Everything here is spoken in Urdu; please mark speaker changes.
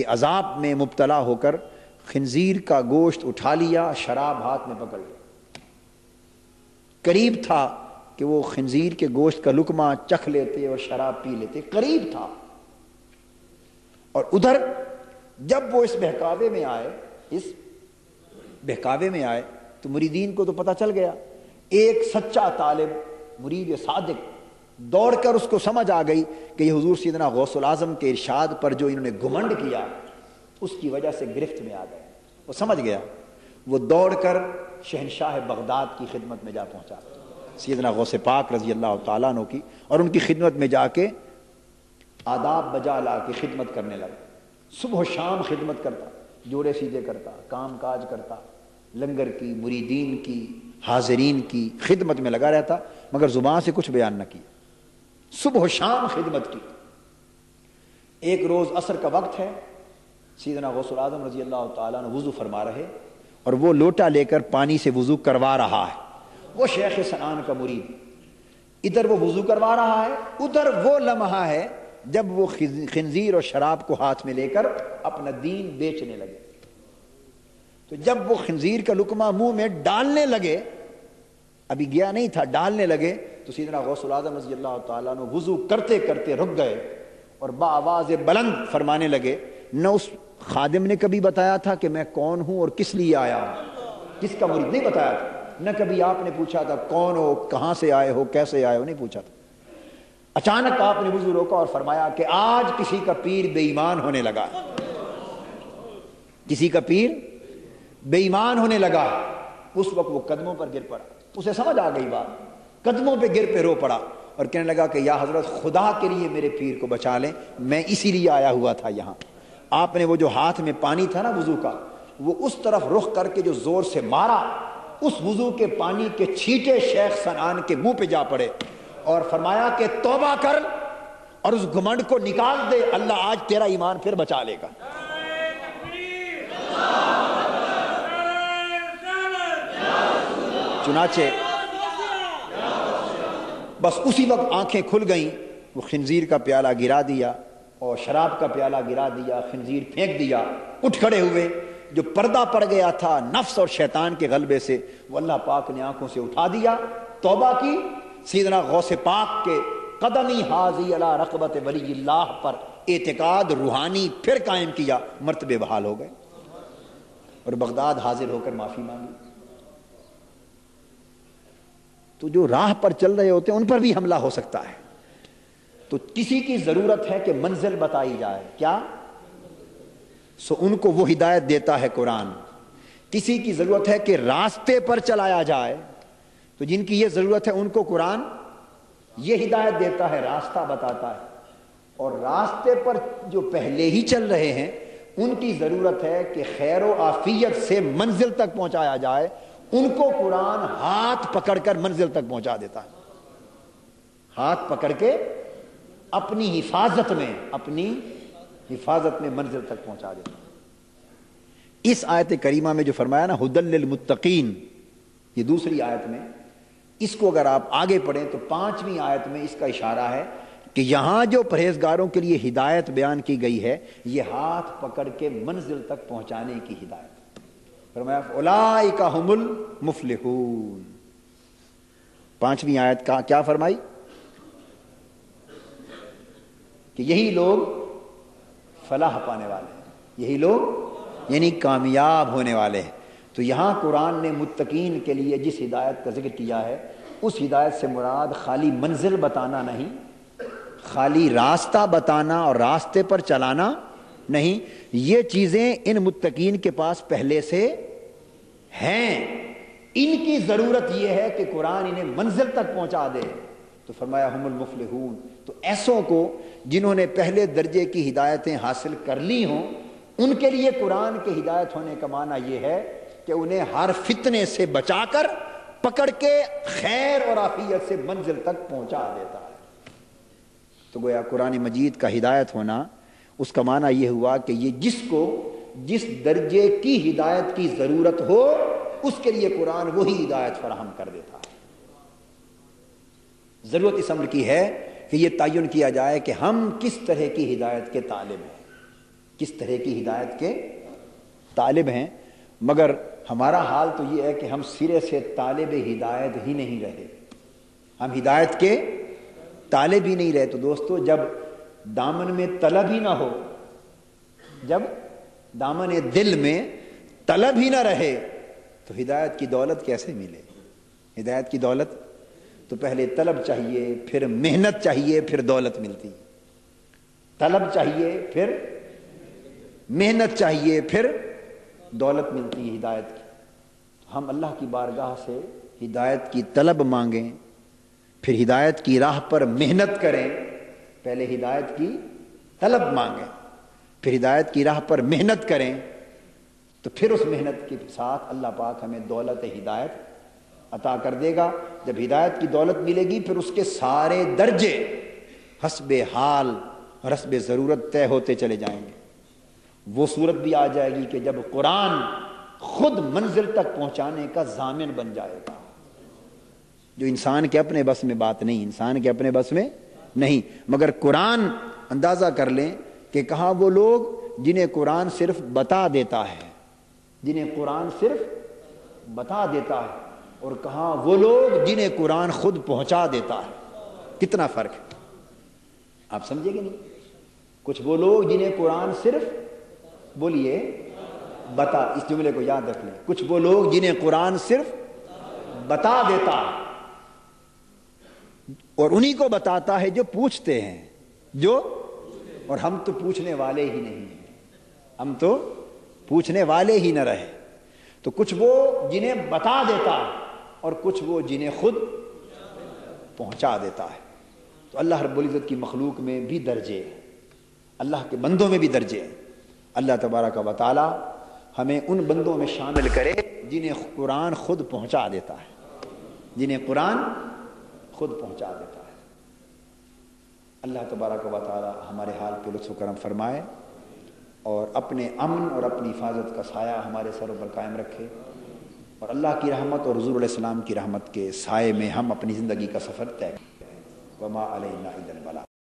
Speaker 1: عذاب میں مبتلا ہو کر خنزیر کا گوشت اٹھا لیا، شراب ہاتھ میں پکڑ لیا۔ قریب تھا کہ وہ خنزیر کے گوشت کا لقمہ چکھ لیتے اور شراب پی لیتے، قریب تھا۔ اور ادھر جب وہ اس بہکاوے میں آئے تو مریدین کو تو پتہ چل گیا۔ ایک سچا طالب مرید صادق دوڑ کر اس کو سمجھ آ گئی کہ یہ حضور سیدنا غوث العظم کے ارشاد پر جو انہوں نے گھمنڈ کیا اس کی وجہ سے گرفت میں آ گئے۔ وہ سمجھ گیا، وہ دوڑ کر شہنشاہ بغداد کی خدمت میں جا پہنچا، سیدنا غوث پاک رضی اللہ تعالیٰ عنہ کی، اور ان کی خدمت میں جا کے آداب بجا لا کے خدمت کرنے لگا۔ صبح و شام خدمت کرتا، جوڑے سیدھے کرتا، کام کاج کرتا، لنگر کی، مریدین کی، حاضرین کی خدمت میں لگا رہتا، مگر زبان سے کچھ بیان نہ کیا، صبح و شام خدمت کی۔ ایک روز عصر کا وقت ہے، سیدنا غوث العظم رضی اللہ تعالیٰ عنہ وضو فرما رہے، اور وہ لوٹا لے کر پانی سے وضو کروا رہا ہے۔ وہ شیخ سنان کا مرید، ادھر وہ وضو کروا رہا ہے، ادھر وہ لمحہ ہے جب وہ خنزیر اور شراب کو ہاتھ میں لے کر اپنا دین بیچنے لگے۔ تو جب وہ خنزیر کا لقمہ منہ میں ڈالنے لگے، ابھی گیا نہیں تھا، ڈالنے لگے، تو سیدنا غوث العظم رضی اللہ تعالیٰ عنہ وضو کرتے کرتے رک گئے اور بآواز بلند فرمانے لگے، نہ اس خادم نے کبھی بتایا تھا کہ میں کون ہوں اور کس لیے آیا ہوں، کس کا مرید نہیں بتایا تھا، نہ کبھی آپ نے پوچھا تھا کون ہو، کہاں سے آئے ہو، کیسے آئے ہو، نہیں پوچھا تھا۔ اچانک آپ نے وضو روکا اور فرمایا کہ آج کسی کا پیر بے ایمان ہونے لگا، کسی کا پیر بے ایمان ہونے لگا۔ اس وقت وہ قدموں پر گر پڑا، اسے سمجھ آ گئی بات، قدموں پہ گر پہ رو پڑا اور کہنے لگا کہ یا حضرت خدا کے لیے میرے پیر کو بچا لیں، میں اسی لیے آیا ہوا تھا یہاں۔ آپ نے وہ جو ہاتھ میں پانی تھا نا وضو کا، وہ اس طرف رخ کر کے جو زور سے مارا، اس وضو کے پانی کے چھینٹے شیخ سنان کے منہ پہ جا پڑے اور فرمایا کہ توبہ کر اور اس گھمنڈ کو نکال دے، اللہ آج تیرا ایمان پھر بچا لے گا۔ چنانچہ بس اسی وقت آنکھیں کھل گئیں، وہ خنزیر کا پیالہ گرا دیا اور شراب کا پیالہ گرا دیا، خنزیر پھینک دیا، اٹھ کھڑے ہوئے۔ جو پردہ پڑ گیا تھا نفس اور شیطان کے غلبے سے، وہ اللہ پاک نے آنکھوں سے اٹھا دیا، توبہ کی، سیدنا غوث پاک کے قدمی حاضی علی رقبت ولی اللہ پر اعتقاد روحانی پھر قائم کیا، مرتبے بحال ہو گئے اور بغداد حاضر ہو کر معافی مانگی۔ تو جو راہ پر چل رہے ہوتے ہیں ان پر بھی حملہ ہو سکتا ہے، تو کسی کی ضرورت ہے کہ منزل بتائی جائے، کیا سو ان کو وہ ہدایت دیتا ہے قرآن۔ کسی کی ضرورت ہے کہ راستے پر چلایا جائے، تو جن کی یہ ضرورت ہے ان کو قرآن یہ ہدایت دیتا ہے، راستہ بتاتا ہے۔ اور راستے پر جو پہلے ہی چل رہے ہیں ان کی ضرورت ہے کہ خیر و عافیت سے منزل تک پہنچایا جائے، ان کو قرآن ہاتھ پکڑ کر منزل تک پہنچا دیتا ہے، ہاتھ پکڑ کے اپنی حفاظت میں منزل تک پہنچا دیتا ہے۔ اس آیت کریمہ میں جو فرمایا نا ہدی للمتقین، یہ دوسری آیت میں، اس کو اگر آپ آگے پڑھیں تو 5ویں آیت میں اس کا اشارہ ہے کہ یہاں جو پرہیزگاروں کے لیے ہدایت بیان کی گئی ہے یہ ہاتھ پکڑ کے منزل تک پہنچانے کی ہدایت۔ فرمایا اولئک ھم المفلحون۔ 5ویں آیت کا کیا فرمائی کہ یہی لوگ فلاح پانے والے ہیں، یہی لوگ یعنی کامیاب ہونے والے ہیں۔ تو یہاں قرآن نے متقین کے لیے جس ہدایت کا ذکر کیا ہے اس ہدایت سے مراد خالی منزل بتانا نہیں، خالی راستہ بتانا اور راستے پر چلانا نہیں، یہ چیزیں ان متقین کے پاس پہلے سے ہیں، ان کی ضرورت یہ ہے کہ قرآن انہیں منزل تک پہنچا دے۔ تو فرمایا ہم المفلحون، تو ایسوں کو جنہوں نے پہلے درجے کی ہدایتیں حاصل کر لی ہوں ان کے لیے قرآن کے ہدایت ہونے کا معنی یہ ہے کہ انہیں ہر فتنے سے بچا کر پکڑ کے خیر اور عافیت سے منزل تک پہنچا دیتا ہے۔ تو گویا قرآن مجید کا ہدایت ہونا اس کا معنی یہ ہوا کہ یہ جس کو جس درجے کی ہدایت کی ضرورت ہو اس کے لیے قرآن وہی ہدایت فراہم کر دیتا ہے۔ ضرورت اس امر کی ہے کہ یہ تعین کیا جائے کہ ہم کس طرح کی ہدایت کے طالب ہیں، کس طرح کی ہدایت کے طالب ہیں، مگر ہمارا حال تو یہ ہے کہ ہم سرے سے طالب ہدایت ہی نہیں رہے، ہم ہدایت کے طالب ہی نہیں رہے۔ تو دوستو، جب دامن میں طلب ہی نہ ہو، جب دامن دل میں طلب ہی نہ رہے تو ہدایت کی دولت کیسے ملے؟ ہدایت کی دولت تو پہلے طلب چاہیے، پھر محنت چاہیے، پھر دولت ملتی۔ طلب چاہیے، پھر محنت چاہیے، پھر دولت ملتی ہے ہدایت کی۔ ہم اللہ کی بارگاہ سے ہدایت کی طلب مانگیں، پھر ہدایت کی راہ پر محنت کریں۔ پہلے ہدایت کی طلب مانگیں، پھر ہدایت کی راہ پر محنت کریں، تو پھر اس محنت کے ساتھ اللہ پاک ہمیں دولت ہدایت عطا کر دے گا۔ جب ہدایت کی دولت ملے گی، پھر اس کے سارے درجے حسب حال اور حسب ضرورت طے ہوتے چلے جائیں گے۔ وہ صورت بھی آ جائے گی کہ جب قرآن خود منزل تک پہنچانے کا ضامن بن جائے گا، جو انسان کے اپنے بس میں بات نہیں، انسان کے اپنے بس میں نہیں، مگر قرآن اندازہ کر لیں کہ کہاں وہ لوگ جنہیں قرآن صرف بتا دیتا ہے، جنہیں قرآن صرف بتا دیتا ہے، اور کہاں وہ لوگ جنہیں قرآن خود پہنچا دیتا ہے۔ کتنا فرق ہے، آپ سمجھے گے نہیں؟ کچھ وہ لوگ جنہیں قرآن صرف، بولیے، بتا، اس جملے کو یاد رکھ لیں، کچھ وہ لوگ جنہیں قرآن صرف بتا دیتا ہے، اور انہی کو بتاتا ہے جو پوچھتے ہیں، اور ہم تو پوچھنے والے ہی نہیں ہیں، ہم تو پوچھنے والے ہی نہ رہے۔ تو کچھ وہ جنہیں بتا دیتا ہے، اور کچھ وہ جنہیں خود پہنچا دیتا ہے۔ تو اللہ رب العزت کی مخلوق میں بھی درجے ہیں، اللہ کے بندوں میں بھی درجے ہیں۔ اللہ تبارک و تعالی ہمیں ان بندوں میں شامل کرے جنہیں قرآن خود پہنچا دیتا ہے، جنہیں قرآن خود پہنچا دیتا ہے۔ اللہ تبارک و تعالی ہمارے حال پہ لطف و کرم فرمائے، اور اپنے امن اور اپنی حفاظت کا سایہ ہمارے سروں پر قائم رکھے، اور اللہ کی رحمت اور حضور علیہ السلام کی رحمت کے سائے میں ہم اپنی زندگی کا سفر طے کریں۔ وما علینا الا البلاغ۔